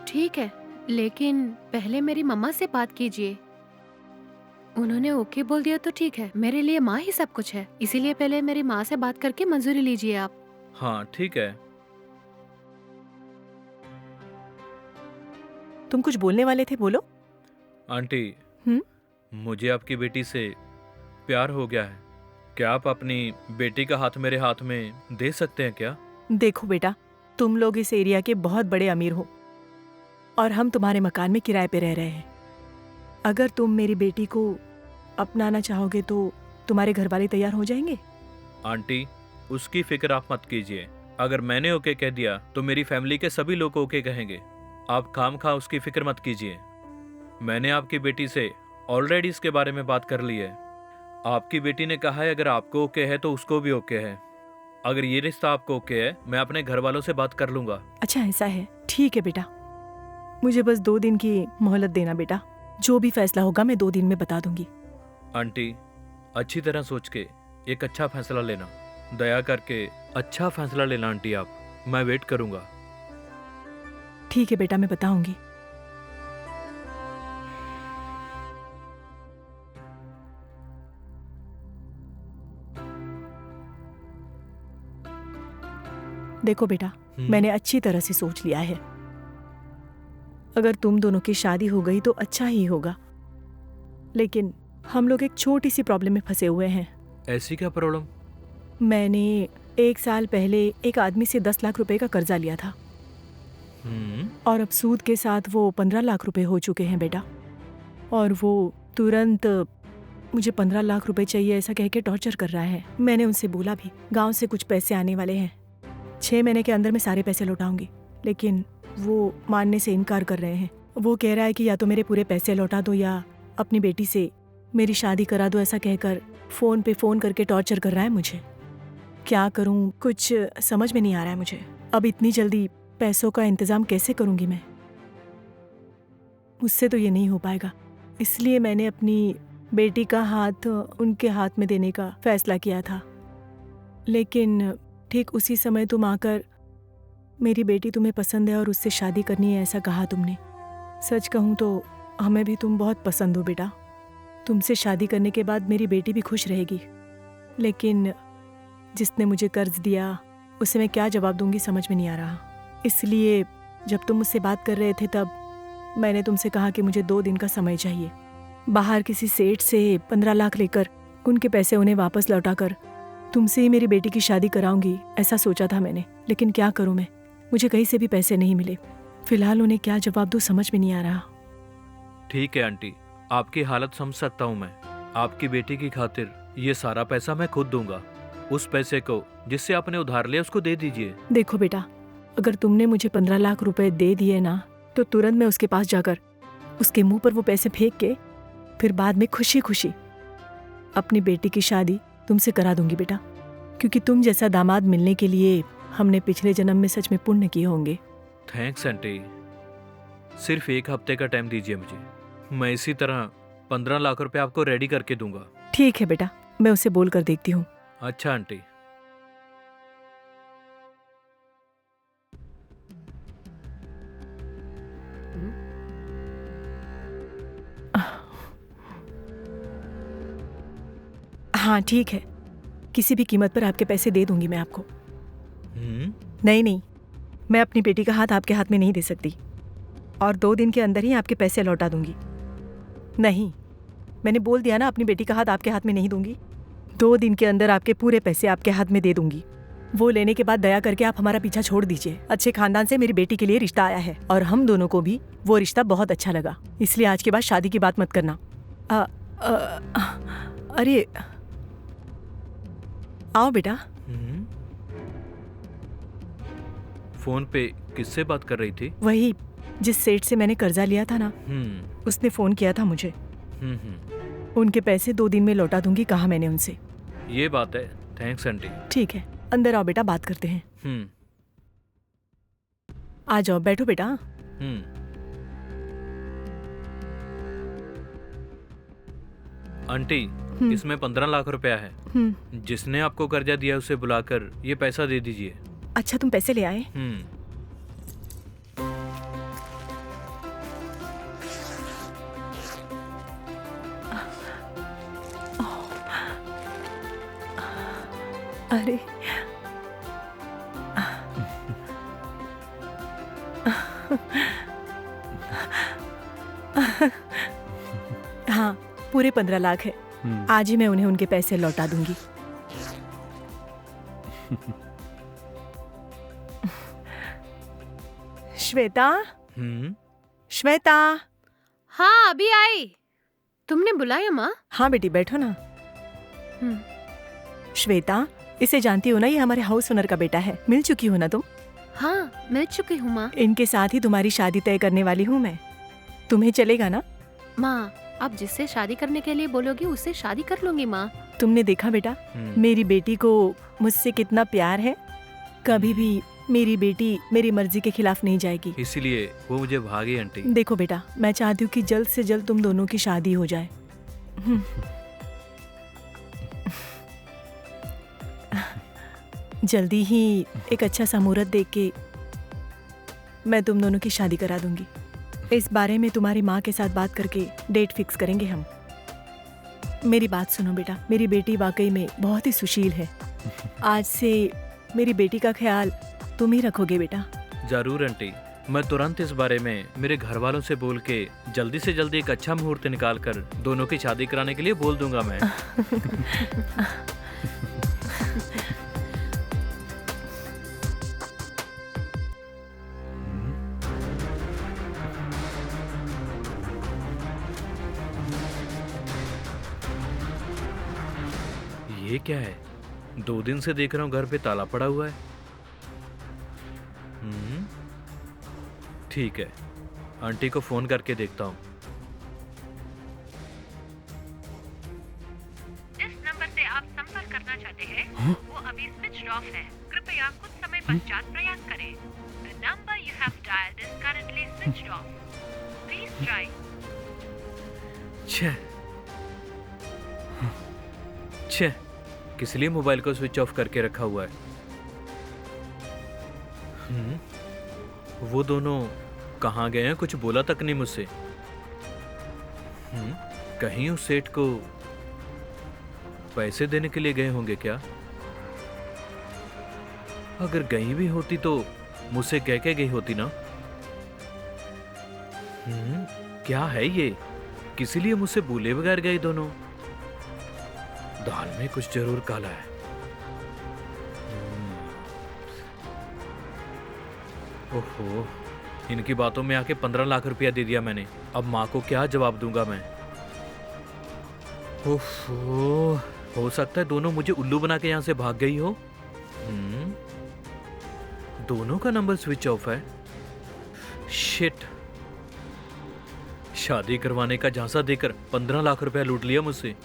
ठीक है, लेकिन पहले मेरी मम्मा से बात कीजिए। उन्होंने ओके बोल दिया तो ठीक है, मेरे लिए माँ ही सब कुछ है, इसीलिए पहले मेरी माँ से बात करके मंजूरी लीजिए आप। हाँ ठीक है। तुम कुछ बोलने वाले थे, बोलो। आंटी, हम्म। मुझे आपकी बेटी से प्यार हो गया है। क्या आप अपनी बेटी का हाथ मेरे हाथ में दे सकते हैं क्या? देखो बेटा, तुम लोग इस एरिया के बहुत बड़े अमीर हो और हम तुम्हारे मकान में किराए पे रह रहे हैं। अगर तुम मेरी बेटी को अपनाना चाहोगे तो तुम्हारे घर वाले तैयार हो जाएंगे। आंटी, उसकी फिक्र आप मत कीजिए। अगर मैंने ओके कह दिया तो मेरी फैमिली के सभी लोग ओके कहेंगे। आप खामखा उसकी फिक्र मत कीजिए। मैंने आपकी बेटी से ऑलरेडी इसके बारे में बात कर ली है। आपकी बेटी ने कहा है अगर आपको ओके है तो उसको भी ओके है। अगर ये रिश्ता आपको ओके है, मैं अपने घर वालों से बात कर लूंगा। अच्छा ऐसा है, ठीक है बेटा। मुझे बस 2 दिन की मोहलत देना बेटा। जो भी फैसला होगा मैं 2 दिन में बता दूंगी। आंटी, अच्छी तरह सोच के एक अच्छा फैसला लेना। दया करके अच्छा फैसला लेना आंटी आप। मैं वेट करूंगा। ठीक है बेटा, मैं बताऊंगी। देखो बेटा, मैंने अच्छी तरह से सोच लिया है। अगर तुम दोनों की शादी हो गई तो अच्छा ही होगा, लेकिन हम लोग एक छोटी सी प्रॉब्लम में फंसे हुए हैं। ऐसी क्या प्रॉब्लम? मैंने 1 साल पहले एक आदमी से 10 लाख रुपए का कर्जा लिया था और अब सूद के साथ वो 15 लाख रुपए हो चुके हैं बेटा। और वो तुरंत मुझे 15 लाख रुपए चाहिए ऐसा कह के टॉर्चर कर रहा है। मैंने उनसे बोला भी, गांव से कुछ पैसे आने वाले हैं, 6 महीने के अंदर मैं सारे पैसे लौटाऊंगी, लेकिन वो मानने से इनकार कर रहे हैं। वो कह रहा है कि या तो मेरे पूरे पैसे लौटा दो या अपनी बेटी से मेरी शादी करा दो, ऐसा कहकर फ़ोन पे फ़ोन करके टॉर्चर कर रहा है मुझे। क्या करूं, कुछ समझ में नहीं आ रहा है मुझे। अब इतनी जल्दी पैसों का इंतज़ाम कैसे करूंगी मैं? मुझसे तो ये नहीं हो पाएगा। इसलिए मैंने अपनी बेटी का हाथ उनके हाथ में देने का फैसला किया था। लेकिन ठीक उसी समय तुम आकर मेरी बेटी तुम्हें पसंद है और उससे शादी करनी है ऐसा कहा तुमने। सच कहूँ तो हमें भी तुम बहुत पसंद हो बेटा। तुमसे शादी करने के बाद मेरी बेटी भी खुश रहेगी, लेकिन जिसने मुझे कर्ज दिया उसे मैं क्या जवाब दूंगी समझ में नहीं आ रहा। इसलिए जब तुम मुझसे बात कर रहे थे तब मैंने तुमसे कहा कि मुझे 2 दिन का समय चाहिए। बाहर किसी सेठ से 15 लाख लेकर उनके पैसे उन्हें वापस लौटाकर तुमसे ही मेरी बेटी की शादी कराऊंगी ऐसा सोचा था मैंने। लेकिन क्या करूं मैं, मुझे कहीं से भी पैसे नहीं मिले। फिलहाल उन्हें क्या जवाब दूं समझ में नहीं आ रहा। ठीक है आंटी, आपकी हालत समझ सकता हूँ मैं। आपकी बेटी की खातिर ये सारा पैसा मैं खुद दूंगा। उस पैसे को जिससे आपने उधार लिया उसको दे दीजिए। देखो बेटा, अगर तुमने मुझे 15 लाख रुपए दे दिए ना तो तुरंत मैं उसके पास जाकर उसके मुंह पर वो पैसे फेंक के फिर बाद में खुशी खुशी अपनी बेटी की शादी तुमसे करा दूंगी बेटा। क्योंकि तुम जैसा दामाद मिलने के लिए हमने पिछले जन्म में सच में पुण्य किए होंगे। Thanks aunty. सिर्फ 1 हफ्ते का टाइम दीजिए मुझे। मैं इसी तरह 15 लाख रुपए आपको रेडी करके दूंगा। ठीक है बेटा, मैं उसे बोल कर देखती हूँ। अच्छा आंटी। हाँ ठीक है, किसी भी कीमत पर आपके पैसे दे दूंगी मैं आपको। नहीं, मैं अपनी बेटी का हाथ आपके हाथ में नहीं दे सकती और 2 दिन के अंदर ही आपके पैसे लौटा दूंगी। नहीं, मैंने बोल दिया ना, अपनी बेटी का हाथ आपके हाथ में नहीं दूंगी। 2 दिन के अंदर आपके पूरे पैसे आपके हाथ में दे दूंगी। वो लेने के बाद दया करके आप हमारा पीछा छोड़ दीजिए। अच्छे खानदान से मेरी बेटी के लिए रिश्ता आया है और हम दोनों को भी वो रिश्ता बहुत अच्छा लगा, इसलिए आज के बाद शादी की बात मत करना। अरे आओ बेटा। फोन पे किससे बात कर रही थी? वही जिस सेठ से मैंने कर्जा लिया था ना, उसने फोन किया था मुझे। उनके पैसे 2 दिन में लौटा दूंगी कहा मैंने उनसे। ये बात है। Thanks aunty. ठीक है, अंदर आओ बेटा, बात करते हैं। आ जाओ, बैठो बेटा। आंटी, इसमें 15 लाख रुपया है। जिसने आपको कर्जा दिया उसे बुलाकर ये पैसा दे दीजिए। अच्छा, तुम पैसे ले आए? अरे हाँ, पूरे 15 लाख है। आज ही मैं उन्हें उनके पैसे लौटा दूंगी। श्वेता, श्वेता। हाँ, अभी आई। तुमने बुलाया माँ? हाँ बेटी, बैठो ना। हम्म। श्वेता, इसे जानती हो ना, ये हमारे हाउस ओनर का बेटा है। मिल चुकी हो ना तुम? हाँ, मिल चुकी हूँ माँ। इनके साथ ही तुम्हारी शादी तय करने वाली हूँ मैं। तुम्हें चलेगा ना? माँ, आप जिससे शादी करने के लिए बोलोगी उससे शादी कर लूंगी माँ। तुमने देखा बेटा, मेरी बेटी को मुझसे कितना प्यार है। कभी भी मेरी बेटी मेरी मर्जी के खिलाफ नहीं जाएगी। इसीलिए वो मुझे भागी आंटी। देखो बेटा, मैं चाहती हूँ कि जल्द से जल्द तुम दोनों की शादी हो जाए। जल्दी ही एक अच्छा सा मुहूर्त देख के मैं तुम दोनों की शादी करा दूंगी। इस बारे में तुम्हारी माँ के साथ बात करके डेट फिक्स करेंगे हम। मेरी बात सुनो बेटा, मेरी बेटी वाकई में बहुत ही सुशील है। आज से मेरी बेटी का ख्याल तुम ही रखोगे बेटा। जरूर आंटी, मैं तुरंत इस बारे में मेरे घर वालों से बोल के जल्दी से जल्दी एक अच्छा मुहूर्त निकाल कर दोनों की शादी कराने के लिए बोल दूंगा मैं। ये क्या है? 2 दिन से देख रहा हूँ घर पे ताला पड़ा हुआ है। ठीक है, आंटी को फोन करके देखता हूँ। जिस नंबर से आप संपर्क करना चाहते हैं वो अभी स्विच ऑफ है। कृपया कुछ समय पश्चात प्रयास करें। The number you have dialed is currently switched off. Please try. छे, किस लिए मोबाइल को स्विच ऑफ करके रखा हुआ है? वो दोनों कहाँ गए हैं? कुछ बोला तक नहीं मुझसे। कहीं उस सेठ को पैसे देने के लिए गए होंगे क्या? अगर गई भी होती तो मुझसे कह के गई होती ना। क्या है ये? किसी लिए मुझसे बोले बगैर गए दोनों? दाल में कुछ जरूर काला है। ओहो, इनकी बातों में आके 15 लाख रुपया दे दिया मैंने। अब माँ को क्या जवाब दूंगा मैं? ओहो, हो सकता है दोनों मुझे उल्लू बना के यहाँ से भाग गई हो। दोनों का नंबर स्विच ऑफ है। शिट, शादी करवाने का झांसा देकर 15 लाख रुपया लूट लिया मुझसे।